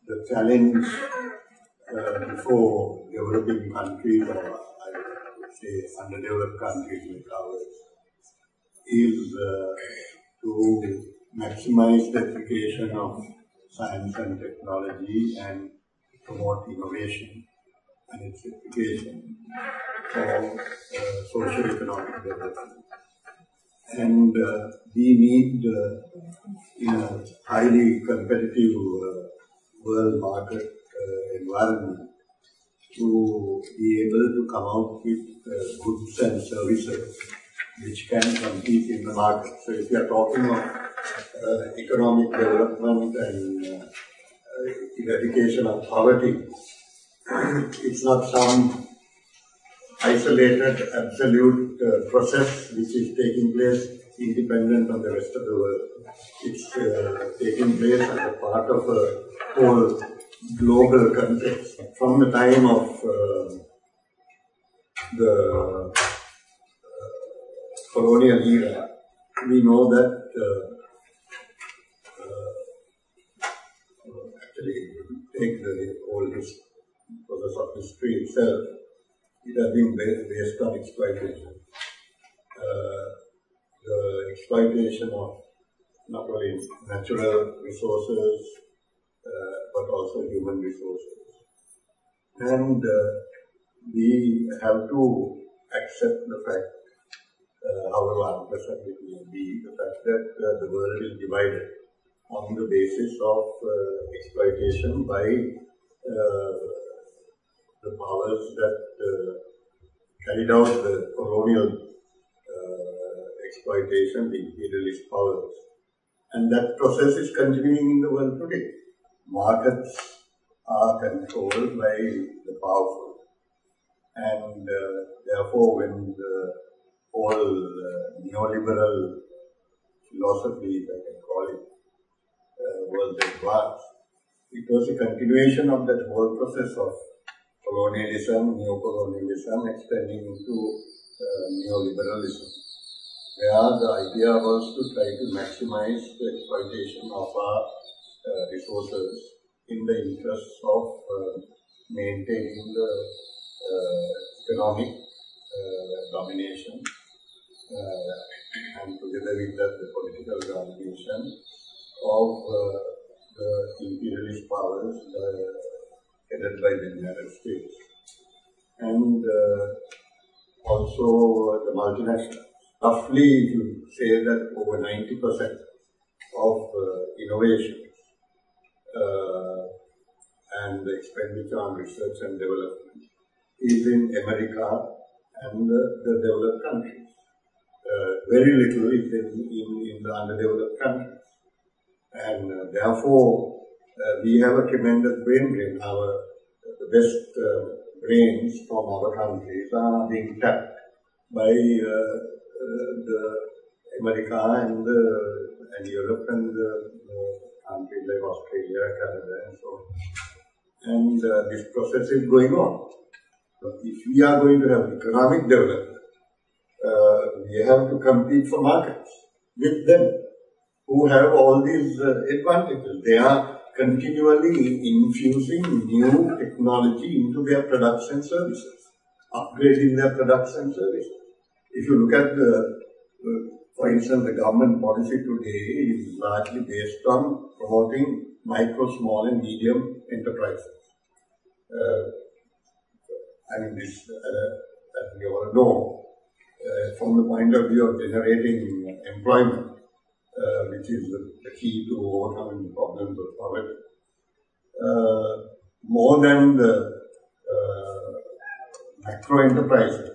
the challenge before developing countries, or I would say underdeveloped countries like ours, is to maximize the application of science and technology and promote innovation and its application for socio-economic development. And we need, in a highly competitive world market environment, to be able to come out with goods and services which can compete in the market. So if you are talking of economic development and eradication of poverty, it's not some isolated, absolute process which is taking place independent of the rest of the world. It's taking place as a part of a whole global context. From the time of the colonial era, we know that actually, take the whole process of history itself, it has been based on exploitation. The exploitation of not only natural resources, but also human resources. And we have to accept the fact, however unpleasant it may be, the fact that the world is divided on the basis of exploitation by the powers that carried out the colonial exploitation, the imperialist powers. And that process is continuing in the world today. Markets are controlled by the powerful. And therefore, when the whole neoliberal philosophy, if I can call it, was advanced, it was a continuation of that whole process of colonialism, neo-colonialism, extending into neoliberalism, where the idea was to try to maximize the exploitation of our resources in the interests of maintaining the economic domination, and together with that the political domination of the imperialist powers headed by the United States, and also the multinationals. Roughly, if you say that over 90% of innovations and the expenditure on research and development is in America and the developed countries. Very little is in the underdeveloped countries. And therefore, we have a tremendous brain drain. The best brains from our countries are being tapped by the America and Europe and countries like Australia, Canada, and so on. And this process is going on. But if we are going to have economic development, we have to compete for markets with them who have all these advantages. They are continually infusing new technology into their products and services, upgrading their products and services. If you look at for instance, the government policy today is largely based on promoting micro, small and medium enterprises. This, as we all know, from the point of view of generating employment, which is the key to overcoming the problems of poverty, more than the macro enterprises,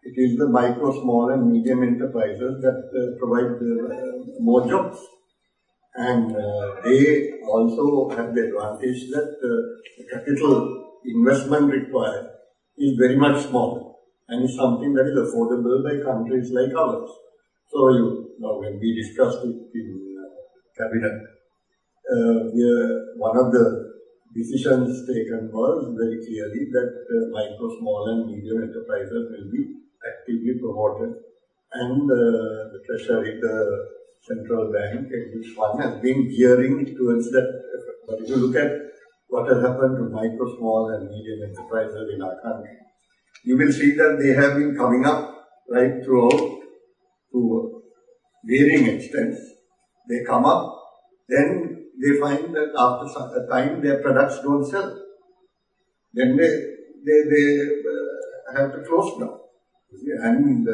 it is the micro, small and medium enterprises that provide more jobs. And they also have the advantage that the capital investment required is very much small and is something that is affordable by countries like ours. So when we discussed it in cabinet, one of the decisions taken was very clearly that micro, small and medium enterprises will be actively promoted, and the Treasury, the central bank, and each one has been gearing towards that effort. But if you look at what has happened to micro, small and medium enterprises in our country, you will see that they have been coming up right throughout to varying extents. They come up, then they find that after a time their products don't sell. Then they have to close down. And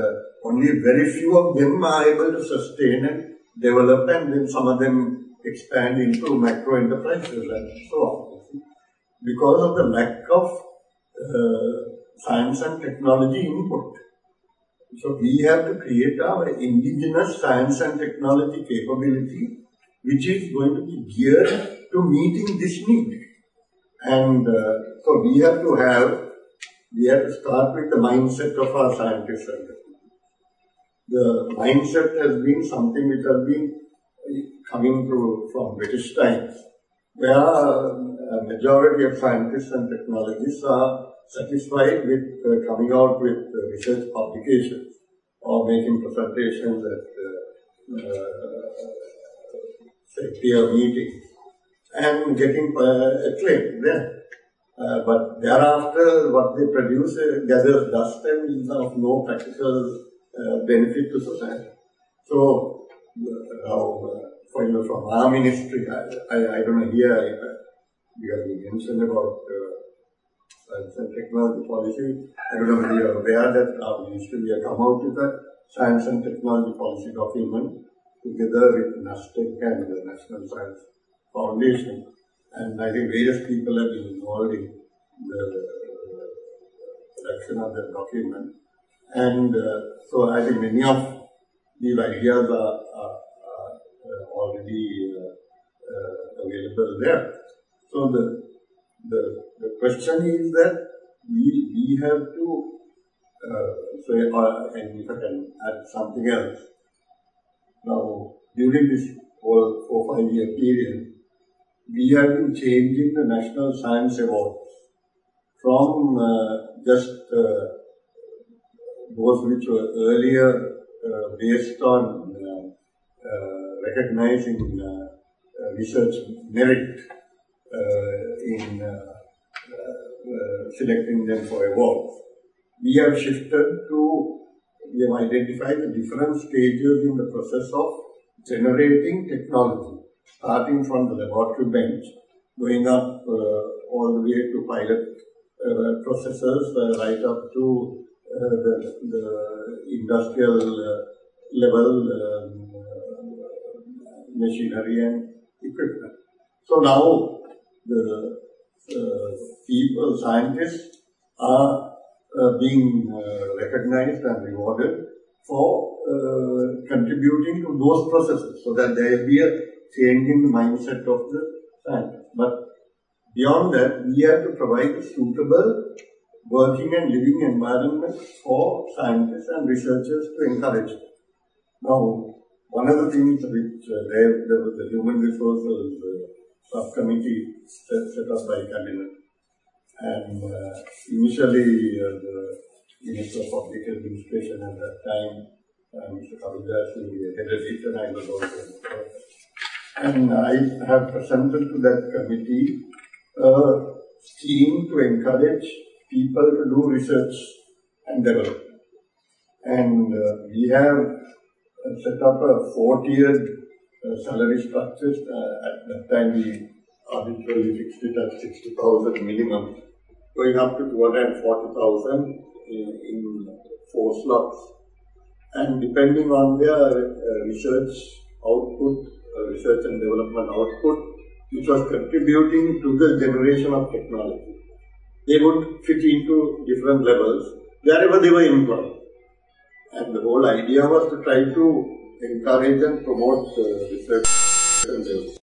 only very few of them are able to sustain and develop, and then some of them expand into macro enterprises and so on. Because of the lack of science and technology input. So we have to create our indigenous science and technology capability, which is going to be geared to meeting this need. And so we have to start with the mindset of our scientists. The mindset has been something which has been coming through from British times, where a majority of scientists and technologists are satisfied with coming out with research publications or making presentations at say peer meetings and getting acclaim there. But thereafter, what they produce gathers dust and is of no practical benefit to society. So, for example, from our ministry, I don't know here, because we mentioned about science and technology policy, I don't know whether you are aware that our ministry has come out with a science and technology policy document together with NASTEC and the National Science Foundation. And I think various people have been involved in the production of that document. And so I think many of these ideas are already available there. So the question is that we have to, and if I can add something else, now during this whole 4-5 year period, we have been changing the National Science Awards from just those which were earlier based on recognizing research merit in selecting them for awards. We have we have identified the different stages in the process of generating technology, starting from the laboratory bench, going up all the way to pilot processes, right up to the industrial level machinery and equipment. So now the scientists are being recognized and rewarded for contributing to those processes, so that there will be a change in the mindset of the scientists. But beyond that, we have to provide a suitable working and living environment for scientists and researchers to encourage them. Now, one of the things which there was the Human Resources Subcommittee set up by Cabinet, and initially the Minister of Public Administration at that time, Mr. Kavidas, headed it, and I was also involved. And I have presented to that committee a scheme to encourage people to do research and development. And we have set up a 4-tiered salary structure. At that time, we arbitrarily fixed it at 60,000 minimum, going up to 240,000 in 4 slots. And depending on their research output, research and development output, which was contributing to the generation of technology, they would fit into different levels wherever they were employed. And the whole idea was to try to encourage and promote research and development.